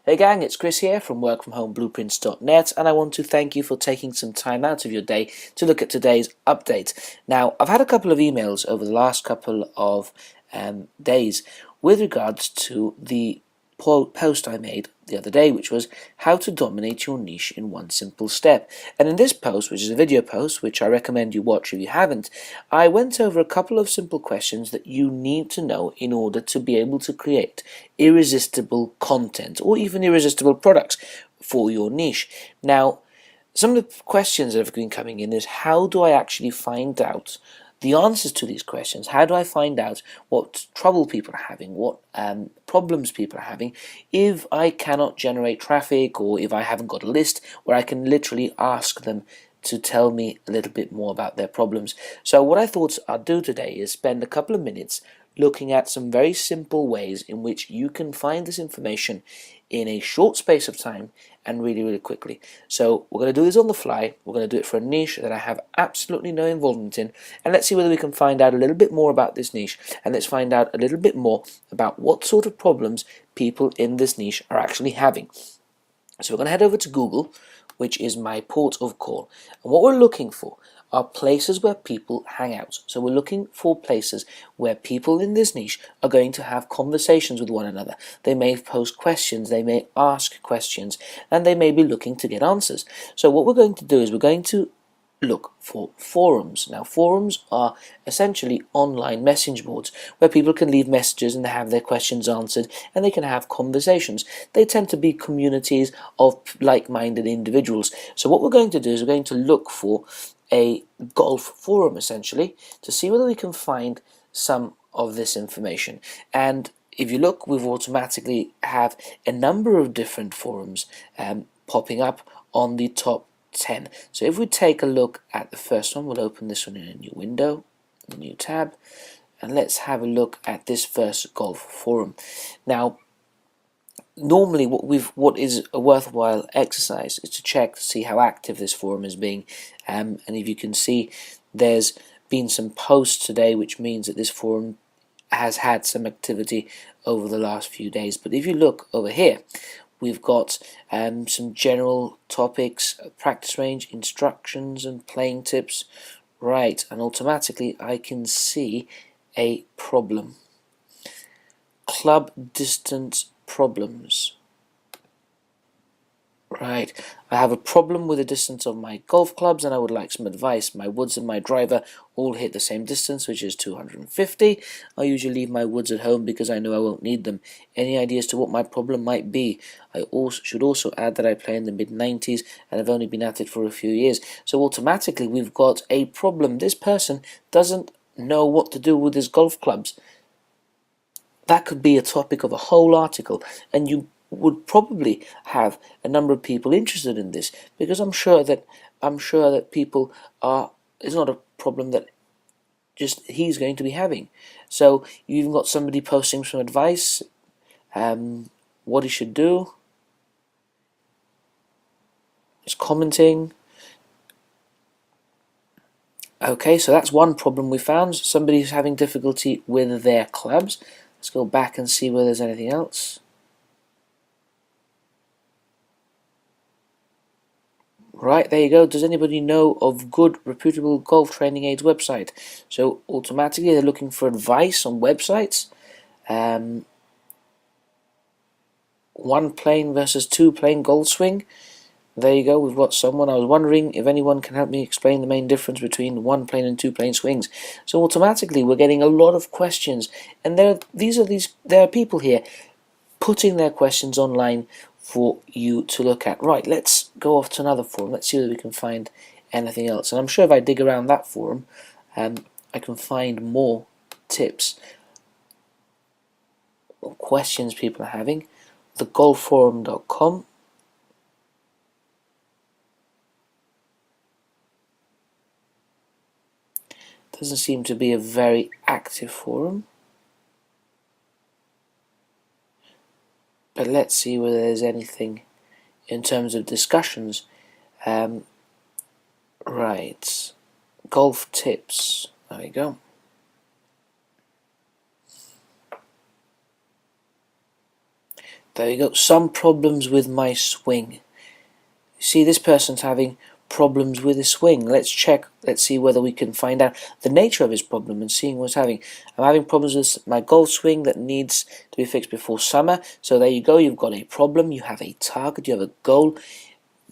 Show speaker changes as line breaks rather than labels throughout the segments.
Hey gang, it's Chris here from workfromhomeblueprints.net, and I want to thank you for taking some time out of your day to look at today's update. Now, I've had a couple of emails over the last couple of days with regards to the post I made the other day, which was how to dominate your niche in one simple step. And in this post, which is a video post, which I recommend you watch if you haven't, I went over a couple of simple questions that you need to know in order to be able to create irresistible content or even irresistible products for your niche. Now, some of the questions that have been coming in is, how do I actually find out the answers to these questions? How do I find out what trouble people are having, what problems people are having, if I cannot generate traffic or if I haven't got a list where I can literally ask them to tell me a little bit more about their problems? So what I thought I'd do today is spend a couple of minutes looking at some very simple ways in which you can find this information in a short space of time and really quickly. So we're going to do this on the fly. We're going to do it for a niche that I have absolutely no involvement in, and let's see whether we can find out a little bit more about this niche, and let's find out a little bit more about what sort of problems people in this niche are actually having. So we're going to head over to Google, which is my port of call, and what we're looking for are places where people hang out. So we're looking for places where people in this niche are going to have conversations with one another. They may post questions, they may ask questions, and they may be looking to get answers. So what we're going to do is we're going to look for forums. Now, forums are essentially online message boards where people can leave messages and have their questions answered, and they can have conversations. They tend to be communities of like-minded individuals. So what we're going to do is we're going to look for a golf forum, essentially, to see whether we can find some of this information. And if you look, we've automatically have a number of different forums popping up on the top 10. So if we take a look at the first one, we'll open this one in a new window, a new tab, and let's have a look at this first golf forum. Now, normally what is a worthwhile exercise is to check to see how active this forum is being, and if you can see, there's been some posts today, which means that this forum has had some activity over the last few days. But if you look over here, we've got some general topics, practice range, instructions, and playing tips. Right, and automatically I can see a problem. Club distance problems. Right, I have a problem with the distance of my golf clubs and I would like some advice. My woods and my driver all hit the same distance, which is 250. I usually leave my woods at home because I know I won't need them. Any ideas to what my problem might be? I should also add that I play in the mid-90s and have only been at it for a few years. So automatically we've got a problem. This person doesn't know what to do with his golf clubs. That could be a topic of a whole article, and you would probably have a number of people interested in this, because I'm sure that people are, it's not a problem that just he's going to be having. So you've even got somebody posting some advice, what he should do, is commenting. Okay, so that's one problem we found. Somebody's having difficulty with their clubs. Let's go back and see whether there's anything else. Right, there you go. Does anybody know of good, reputable golf training aids website? So automatically they're looking for advice on websites. One plane versus two plane golf swing. There you go, we've got someone. I was wondering if anyone can help me explain the main difference between one plane and two plane swings. So automatically we're getting a lot of questions, and there are people here putting their questions online for you to look at. Right, let's go off to another forum. Let's see whether we can find anything else. And I'm sure if I dig around that forum, I can find more tips or questions people are having. Thegolfforum.com. Doesn't seem to be a very active forum. But let's see whether there's anything in terms of discussions. Right, golf tips. There we go. There you go. Some problems with my swing. See, this person's having problems with his swing. Let's check. Let's see whether we can find out the nature of his problem and seeing what's having. I'm having problems with my golf swing that needs to be fixed before summer. So there you go. You've got a problem. You have a target. You have a goal.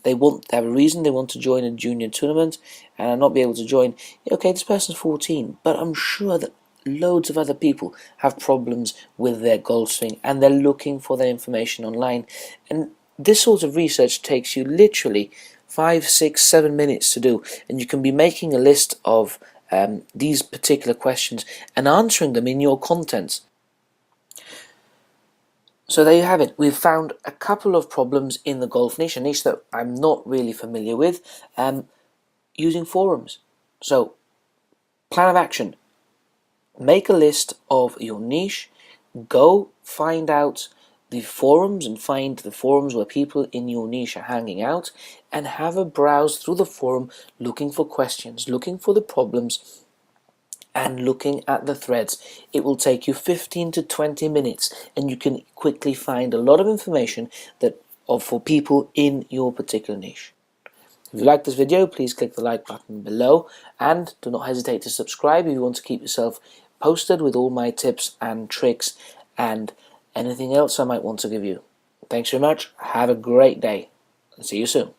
They have a reason. They want to join a junior tournament and not be able to join. Okay, this person's 14, but I'm sure that loads of other people have problems with their golf swing and they're looking for their information online. And this sort of research takes you literally 5, 6, 7 minutes to do, and you can be making a list of these particular questions and answering them in your content. So there you have it. We've found a couple of problems in the golf niche, a niche that I'm not really familiar with, using forums. So, plan of action. Make a list of your niche, go find out the forums and find the forums where people in your niche are hanging out, and have a browse through the forum looking for questions, looking for the problems, and looking at the threads. It will take you 15 to 20 minutes and you can quickly find a lot of information for people in your particular niche. If you like this video, please click the like button below and do not hesitate to subscribe if you want to keep yourself posted with all my tips and tricks and anything else I might want to give you. Thanks very much, have a great day and see you soon.